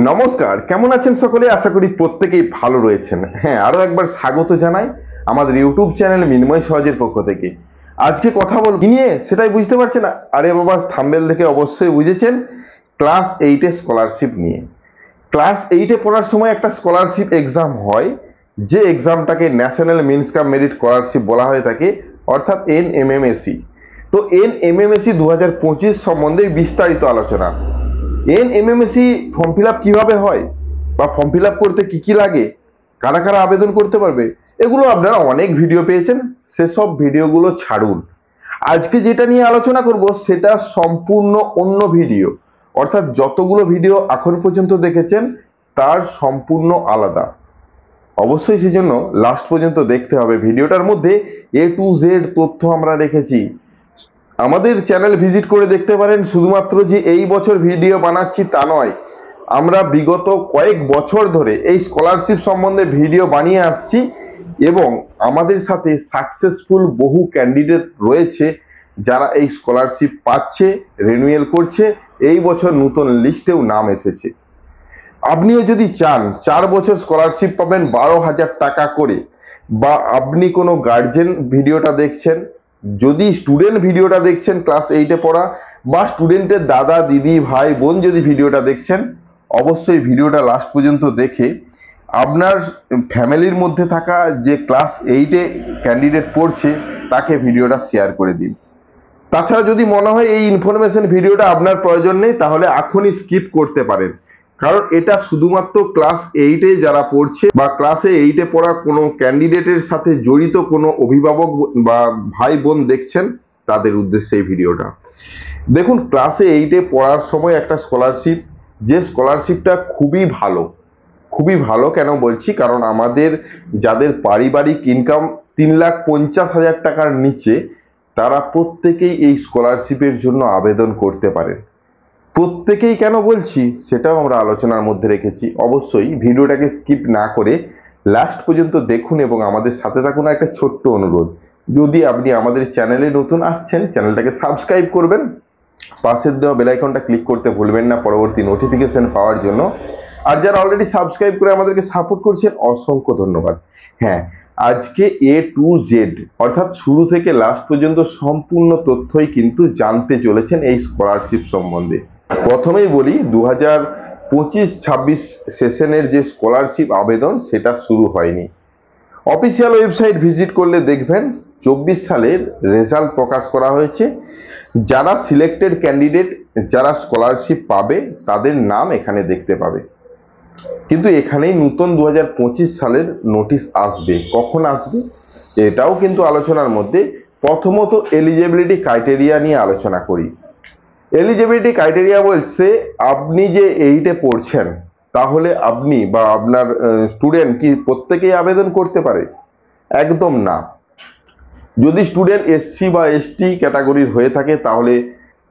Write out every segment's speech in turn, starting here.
নমস্কার, কেমন আছেন সকলে? আশা করি প্রত্যেকেই ভালো রয়েছেন। হ্যাঁ, আরো একবার স্বাগত জানাই আমাদের ইউটিউব চ্যানেল মিনময় সহজের পক্ষ থেকে। আজকে কথা বলবো কি নিয়ে সেটাই বুঝতে পারছেন না? আরে বাবা, থাম্বনেল দেখে অবশ্যই বুঝেছেন, ক্লাস 8 স্কলারশিপ নিয়ে। ক্লাস 8 পড়ার সময় একটা স্কলারশিপ এক্সাম হয়, যে এক্সামটাকে national means cum merit scholarship বলা হয়ে থাকে, অর্থাৎ NMMSE। তো NMMSE 2025 সম্বন্ধে বিস্তারিত আলোচনা। NMMSE ফর্ম ফিল আপ কিভাবে হয়, বা ফর্ম ফিল আপ করতে কি কি লাগে, কারা কারা আবেদন করতে পারবে, এগুলো আপনারা অনেক ভিডিও পেয়েছেন। সেসব ভিডিওগুলো ছাড়ুন, আজকে যেটা নিয়ে আলোচনা করব সেটা সম্পূর্ণ অন্য ভিডিও। অর্থাৎ যতগুলো ভিডিও এখন পর্যন্ত দেখেছেন তার সম্পূর্ণ আলাদা। অবশ্যই সেজন্য লাস্ট পর্যন্ত দেখতে হবে। ভিডিওটার মধ্যে A to Z তথ্য আমরা রেখেছি। আমাদের চ্যানেল ভিজিট করে দেখতে পারেন। শুধুমাত্র যে এই বছর ভিডিও বানাচ্ছি তা নয়, আমরা বিগত কয়েক বছর ধরে এই স্কলারশিপ সম্বন্ধে ভিডিও বানিয়ে আসছি, এবং আমাদের সাথে সাকসেসফুল বহু ক্যান্ডিডেট রয়েছে যারা এই স্কলারশিপ পাচ্ছে, রিনিউয়াল করছে। এই বছর নতুন লিস্টেও নাম এসেছে। আপনিও যদি চান 4 বছর স্কলারশিপ পাবেন 12,000 টাকা করে, বা আপনি কোনো গার্জেন ভিডিওটা দেখছেন, যদি স্টুডেন্ট ভিডিওটা দেখছেন ক্লাস 8 পড়া, বা স্টুডেন্টের দাদা দিদি ভাই বোন যদি ভিডিওটা দেখছেন, অবশ্যই ভিডিওটা লাস্ট পর্যন্ত দেখে আপনার ফ্যামিলির মধ্যে থাকা যে ক্লাস 8 ক্যান্ডিডেট পড়ছে তাকে ভিডিওটা শেয়ার করে দিন। তাছাড়া যদি মনে হয় এই ইনফরমেশন ভিডিওটা আপনার প্রয়োজন নেই, তাহলে এখনই স্কিপ করতে পারেন। কারণ এটা শুধুমাত্র ক্লাস 8 যারা পড়ছে বা ক্লাসে 8 পড়া কোনো ক্যান্ডিডেটের সাথে জড়িত কোনো অভিভাবক বা ভাই বোন দেখছেন তাদের উদ্দেশ্যে এই ভিডিওটা। দেখুন, ক্লাসে 8 পড়ার সময় একটা স্কলারশিপ, যে স্কলারশিপটা খুবই ভালো কেন বলছি, কারণ আমাদের যাদের পারিবারিক ইনকাম 3,50,000 টাকার নিচে, তারা প্রত্যেকেই এই স্কলারশিপের জন্য আবেদন করতে পারেন। প্রত্যেকেই কেন বলছি সেটাও আমরা আলোচনার মধ্যে রেখেছি। অবশ্যই ভিডিওটাকে স্কিপ না করে লাস্ট পর্যন্ত দেখুন এবং আমাদের সাথে থাকুন। একটা ছোট্ট অনুরোধ, যদি আপনি আমাদের চ্যানেলে নতুন আসছেন, চ্যানেলটাকে সাবস্ক্রাইব করবেন, পাশের দেওয়া বেল আইকনটা ক্লিক করতে ভুলবেন না পরবর্তী নোটিফিকেশন পাওয়ার জন্য। আর যারা অলরেডি সাবস্ক্রাইব করে আমাদেরকে সাপোর্ট করছেন, অসংখ্য ধন্যবাদ। হ্যাঁ, আজকে A to Z অর্থাৎ শুরু থেকে লাস্ট পর্যন্ত সম্পূর্ণ তথ্যই কিন্তু জানতে চলেছেন এই স্কলারশিপ সম্বন্ধে। প্রথমেই বলি, 2025-26 সেশনের যে স্কলারশিপ আবেদন সেটা শুরু হয়নি। অফিসিয়াল ওয়েবসাইট ভিজিট করলে দেখবেন 24 সালের রেজাল্ট প্রকাশ করা হয়েছে। যারা সিলেক্টেড ক্যান্ডিডেট, যারা স্কলারশিপ পাবে, তাদের নাম এখানে দেখতে পাবে। কিন্তু এখানেই নতুন 2025 সালের নোটিশ আসবে। কখন আসবে এটাও কিন্তু আলোচনার মধ্যে। প্রথমত এলিজিবিলিটি ক্রাইটেরিয়া নিয়ে আলোচনা করি। এলিজিবিলিটি ক্রাইটেরিয়া বলছে, আপনি যে 8 পড়ছেন, তাহলে আপনি বা আপনার স্টুডেন্ট কি প্রত্যেকেই আবেদন করতে পারে? একদম না। যদি স্টুডেন্ট SC বা ST ক্যাটাগরির হয়ে থাকে, তাহলে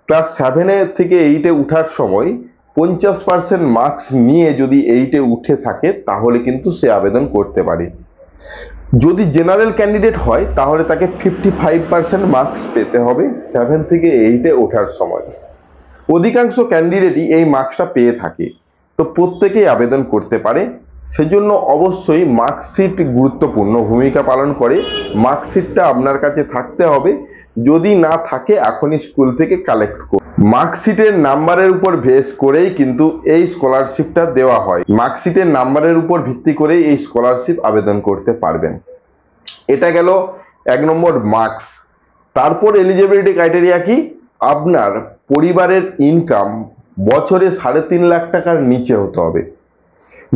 ক্লাস 7 থেকে 8 উঠার সময় 50% মার্কস নিয়ে যদি 8 উঠে থাকে, তাহলে কিন্তু সে আবেদন করতে পারে। যদি জেনারেল ক্যান্ডিডেট হয়, তাহলে তাকে 55% মার্কস পেতে হবে 7 থেকে 8 ওঠার সময়। অধিকাংশ ক্যান্ডিডেটই এই মার্কসটা পেয়ে থাকে, তো প্রত্যেকেই আবেদন করতে পারে। সেজন্য অবশ্যই মার্কশিট গুরুত্বপূর্ণ ভূমিকা পালন করে। মার্কশিটটা আপনার কাছে থাকতে হবে, যদি না থাকে এখনই স্কুল থেকে কালেক্ট করুন। মার্কশিটের নাম্বারের উপর বেস করেই কিন্তু এই স্কলারশিপটা দেওয়া হয়। মার্কশিটের নাম্বারের উপর ভিত্তি করেই এই স্কলারশিপ আবেদন করতে পারবেন। এটা গেল 1 নম্বর মার্কস। তারপর এলিজিবিলিটি ক্রাইটেরিয়া কি? আপনার পরিবারের ইনকাম বছরে 3.5 লাখ টাকার নিচে হতে হবে,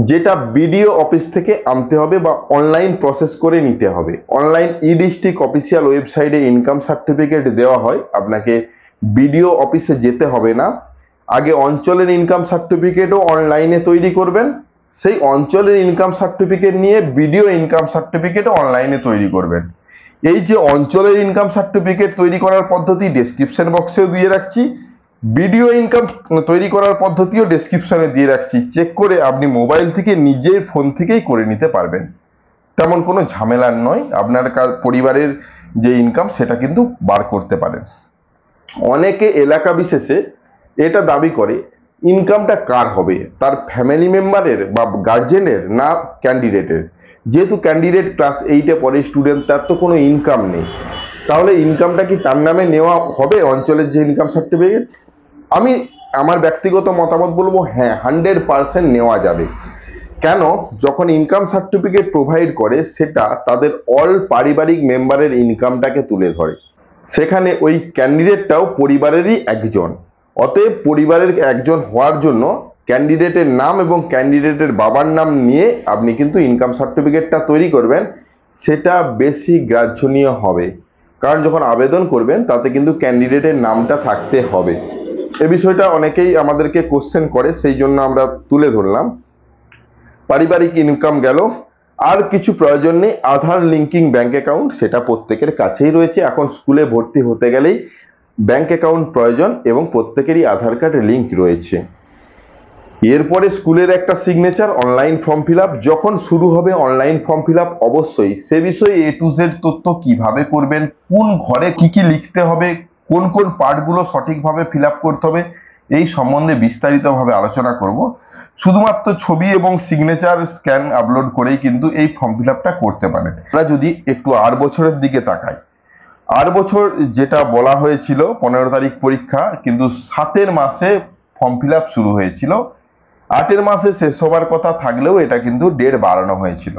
যেটা বিডিও অফিস থেকে আনতে হবে বা অনলাইন প্রসেস করে নিতে হবে। অনলাইন ডিস্ট্রিক্ট অফিসিয়াল ওয়েবসাইটে ইনকাম সার্টিফিকেট দেওয়া হয়, আপনাকে বিডিও অফিসে যেতে হবে না। আগে অঞ্চলের ইনকাম সার্টিফিকেটও অনলাইনে তৈরি করবেন, সেই অঞ্চলের ইনকাম সার্টিফিকেট নিয়ে বিডিও ইনকাম সার্টিফিকেটও অনলাইনে তৈরি করবেন। এই যে অঞ্চলের ইনকাম সার্টিফিকেট তৈরি করার পদ্ধতি ডেসক্রিপশন বক্সেও দিয়ে রাখছি, ভিডিও ইনকাম তৈরি করার পদ্ধতিও ডেসক্রিপশনে দিয়ে রাখছি। চেক করে আপনি মোবাইল থেকে নিজের ফোন থেকেই করে নিতে পারবেন, তেমন কোনো ঝামেলার নয়। আপনার পরিবারের যে ইনকাম সেটা কিন্তু বার করতে পারেন। অনেকে এলাকা বিশেষে এটা দাবি করে ইনকামটা কার হবে, তার ফ্যামিলি মেম্বারের বা গার্জেনের না ক্যান্ডিডেটের? যেহেতু ক্যান্ডিডেট ক্লাস 8-এ পড়ে স্টুডেন্ট, তার তো কোনো ইনকাম নেই, তাহলে ইনকামটা কি তার নামে নেওয়া হবে অঞ্চলের যে ইনকাম সার্টিফিকেট? আমি আমার ব্যক্তিগত মতামত বলবো হ্যাঁ, 100% নেওয়া যাবে। কেন? যখন ইনকাম সার্টিফিকেট প্রোভাইড করে সেটা তাদের অল পারিবারিক মেম্বারের ইনকামটাকে তুলে ধরে, সেখানে ওই ক্যান্ডিডেটটাও পরিবারেরই একজন, অতএব পরিবারের একজন হওয়ার জন্য ক্যান্ডিডেটের নাম এবং ক্যান্ডিডেটের বাবার নাম নিয়ে আপনি কিন্তু ইনকাম সার্টিফিকেটটা তৈরি করবেন, সেটা বেশি গ্রাহ্যনীয় হবে। কারণ যখন আবেদন করবেন তাতে কিন্তু ক্যান্ডিডেটের নামটা থাকতে হবে। এ বিষয়টা অনেকেই আমাদেরকে কোশ্চেন করে, সেই জন্য আমরা তুলে ধরলাম। পারিবারিক ইনকাম গেল, আর কিছু প্রয়োজন নেই। আধার লিঙ্কিং ব্যাংক অ্যাকাউন্ট, সেটা প্রত্যেকের কাছেই রয়েছে। এখন স্কুলে ভর্তি হতে গেলেই ব্যাংক অ্যাকাউন্ট প্রয়োজন এবং প্রত্যেকেরই আধার কার্ড লিঙ্ক রয়েছে। এরপরে স্কুলের একটা signature, online form fill up. যখন শুরু হবে অনলাইন ফর্ম ফিল আপ, অবশ্যই সে বিষয়ে A to Z তথ্য কিভাবে করবেন, কোন ঘরে কি কি লিখতে হবে, কোন কোন পার্টগুলো সঠিকভাবে ফিল আপ করতে হবে, এই সম্বন্ধে বিস্তারিতভাবে আলোচনা করব। শুধুমাত্র ছবি এবং সিগনেচার স্ক্যান আপলোড করেই কিন্তু এই ফর্ম ফিল আপটা করতে পারেন। আমরা যদি একটু 8 বছরের দিকে তাকাই, 8 বছর যেটা বলা হয়েছিল 15 তারিখ পরীক্ষা, কিন্তু 7 মাসে ফর্ম ফিল আপ শুরু হয়েছিল। 8 মাসে শেষ হবার কথা থাকলেও এটা কিন্তু ডেট বাড়ানো হয়েছিল।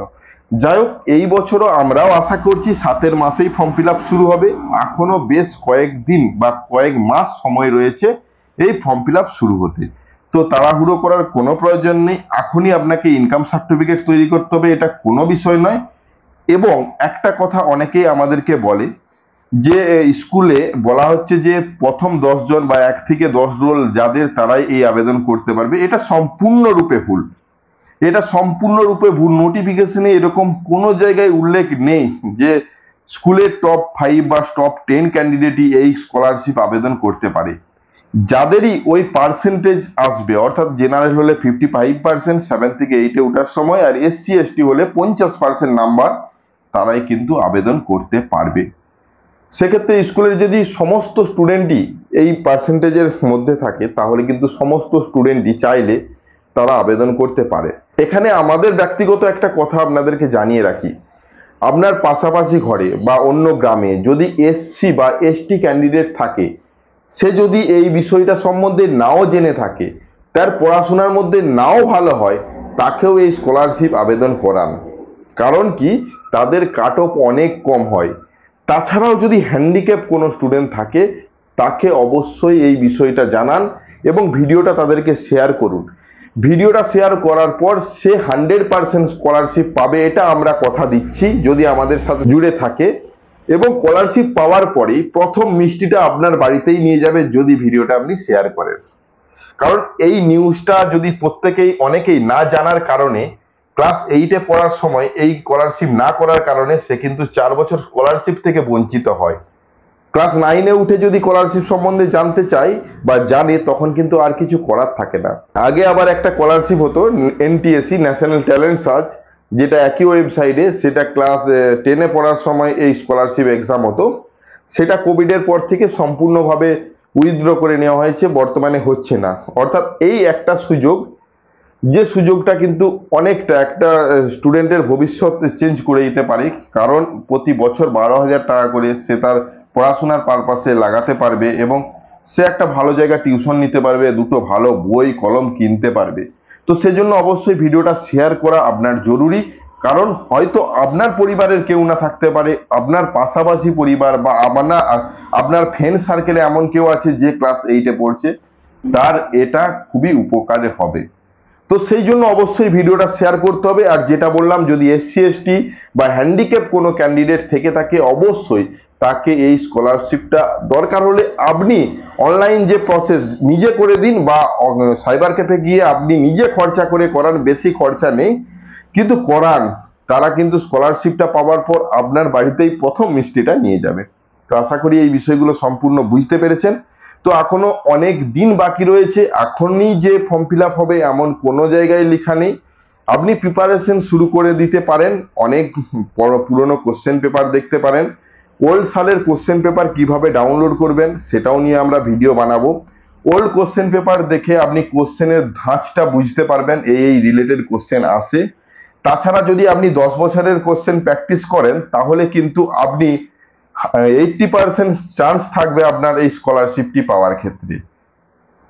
যাই হোক, এই বছরও আমরাও আশা করছি 7 মাসেই ফর্ম ফিল আপ শুরু হবে। এখনো বেশ কয়েকদিন বা কয়েক মাস সময় রয়েছে এই ফর্ম ফিল আপ শুরু হতে। তো তাড়াহুড়ো করার কোনো প্রয়োজন নেই, এখনই আপনাকে ইনকাম সার্টিফিকেট তৈরি করতে হবে, এটা কোনো বিষয় নয়। এবং একটা কথা অনেকেই আমাদেরকে বলে যে স্কুলে বলা হচ্ছে যে প্রথম 10 জন বা 1 থেকে 10 রোল যাদের, তারাই এই আবেদন করতে পারবে। এটা সম্পূর্ণরূপে ভুল, এটা সম্পূর্ণরূপে ভুল। নোটিফিকেশনে এরকম কোনো জায়গায় উল্লেখ নেই যে স্কুলের টপ 5 বা টপ 10 ক্যান্ডিডেটই এই স্কলারশিপ আবেদন করতে পারে। যাদেরই ওই পার্সেন্টেজ আসবে, অর্থাৎ জেনারেল হলে 55%, 7 থেকে 8-এ ওঠার সময়, আর SC ST হলে 50% নাম্বার, তারাই কিন্তু আবেদন করতে পারবে। সেক্ষেত্রে স্কুলের যদি সমস্ত স্টুডেন্টই এই পার্সেন্টেজের মধ্যে থাকে, তাহলে কিন্তু সমস্ত স্টুডেন্টই চাইলে তারা আবেদন করতে পারে। এখানে আমাদের ব্যক্তিগত একটা কথা আপনাদেরকে জানিয়ে রাখি, আপনার পাশাপাশি ঘরে বা অন্য গ্রামে যদি SC বা ST ক্যান্ডিডেট থাকে, সে যদি এই বিষয়টা সম্বন্ধে নাও জেনে থাকে, তার পড়াশোনার মধ্যে নাও ভালো হয়, তাকেও এই স্কলারশিপ আবেদন করান। কারণ কি, তাদের কাট অফ অনেক কম হয়। তাছাড়াও যদি হ্যান্ডিক্যাপ কোনো স্টুডেন্ট থাকে, তাকে অবশ্যই এই বিষয়টা জানান এবং ভিডিওটা তাদেরকে শেয়ার করুন। ভিডিওটা শেয়ার করার পর সে 100% স্কলারশিপ পাবে, এটা আমরা কথা দিচ্ছি, যদি আমাদের সাথে জুড়ে থাকে। এবং স্কলারশিপ পাওয়ার পরেই প্রথম মিষ্টিটা আপনার বাড়িতেই নিয়ে যাবে, যদি ভিডিওটা আপনি শেয়ার করেন। কারণ এই নিউজটা যদি অনেকেই না জানার কারণে, ক্লাস 8-এ পড়ার সময় এই স্কলারশিপ না করার কারণে সে কিন্তু 4 বছর স্কলারশিপ থেকে বঞ্চিত হয়। ক্লাস 9-এ উঠে যদি স্কলারশিপ সম্বন্ধে জানতে চাই বা জানে, তখন কিন্তু আর কিছু করার থাকে না। আগে আবার একটা স্কলারশিপ হতো NTSC, ন্যাশনাল ট্যালেন্ট সার্চ, যেটা একই ওয়েবসাইটে, সেটা ক্লাস 10-এ পড়ার সময় এই স্কলারশিপ এক্সাম হতো। সেটা কোভিডের পর থেকে সম্পূর্ণভাবে উইথড্র করে নেওয়া হয়েছে, বর্তমানে হচ্ছে না। অর্থাৎ এই একটা সুযোগ, যে সুযোগটা কিন্তু অনেকটা একটা স্টুডেন্টের ভবিষ্যৎ চেঞ্জ করে দিতে পারে। কারণ প্রতি বছর 12,000 টাকা করে সে তার পড়াশোনার পারপাসে লাগাতে পারবে এবং সে একটা ভালো জায়গায় টিউশন নিতে পারবে, দুটো ভালো বই কলম কিনতে পারবে। তো সেজন্য অবশ্যই ভিডিওটা শেয়ার করা আপনার জরুরি। কারণ হয়তো আপনার পরিবারের কেউ না থাকতে পারে, আপনার পাশাপাশি পরিবার বা আপনার ফ্রেন্ড সার্কেলে এমন কেউ আছে যে ক্লাস 8-এ পড়ছে, তার এটা খুবই উপকারে হবে। তো সেই জন্য অবশ্যই ভিডিওটা শেয়ার করতে হবে। আর যেটা বললাম, যদি SC ST বা হ্যান্ডিক্যাপ কোনো ক্যান্ডিডেট থেকে থাকে, অবশ্যই তাকে এই স্কলারশিপটা দরকার হলে আপনি অনলাইন যে প্রসেস নিজে করে দিন, বা সাইবার ক্যাফে গিয়ে আপনি নিজে খরচা করে করান, বেশি খরচা নেই, কিন্তু করান। তারা কিন্তু স্কলারশিপটা পাওয়ার পর আপনার বাড়িতেই প্রথম মিষ্টিটা নিয়ে যাবে। তো আশা করি এই বিষয়গুলো সম্পূর্ণ বুঝতে পেরেছেন। তো এখনো অনেক দিন বাকি রয়েছে, এখনই যে ফর্ম ফিল আপ হবে এমন কোনো জায়গায় লেখা নেই। আপনি প্রিপারেশন শুরু করে দিতে পারেন, অনেক পুরনো কোশ্চেন পেপার দেখতে পারেন। ওল্ড সালের কোশ্চেন পেপার কিভাবে ডাউনলোড করবেন সেটাও নিয়ে আমরা ভিডিও বানাবো। ওল্ড কোশ্চেন পেপার দেখে আপনি কোশ্চেনের ধাঁচটা বুঝতে পারবেন এই রিলেটেড কোশ্চেন আসে। তাছাড়া যদি আপনি 10 বছরের কোশ্চেন প্র্যাকটিস করেন তাহলে কিন্তু আপনি 80% চান্স থাকবে আপনার এই স্কলারশিপটি পাওয়ার ক্ষেত্রে।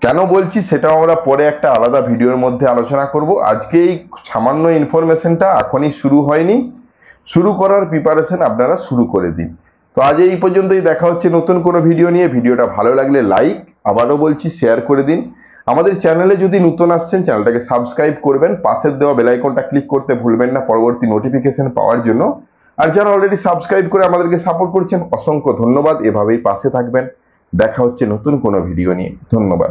কেন বলছি সেটাও আমরা পরে একটা আলাদা ভিডিওর মধ্যে আলোচনা করব। আজকে এই সামান্য ইনফরমেশনটা এখনই শুরু হয়নি, শুরু করার প্রিপারেশন আপনারা শুরু করে দিন। তো আজ এই পর্যন্তই, দেখা হচ্ছে নতুন কোনো ভিডিও নিয়ে। ভিডিওটা ভালো লাগলে লাইক, আবারও বলছি শেয়ার করে দিন। আমাদের চ্যানেলে যদি নতুন আসছেন চ্যানেলটাকে সাবস্ক্রাইব করবেন, পাশের দেওয়া বেল আইকনটা ক্লিক করতে ভুলবেন না পরবর্তী নোটিফিকেশন পাওয়ার জন্য। আর যারা অলরেডি সাবস্ক্রাইব করে আমাদেরকে সাপোর্ট করছেন অসংখ্য ধন্যবাদ, এভাবেই পাশে থাকবেন। দেখা হচ্ছে নতুন কোনো ভিডিও নিয়ে। ধন্যবাদ।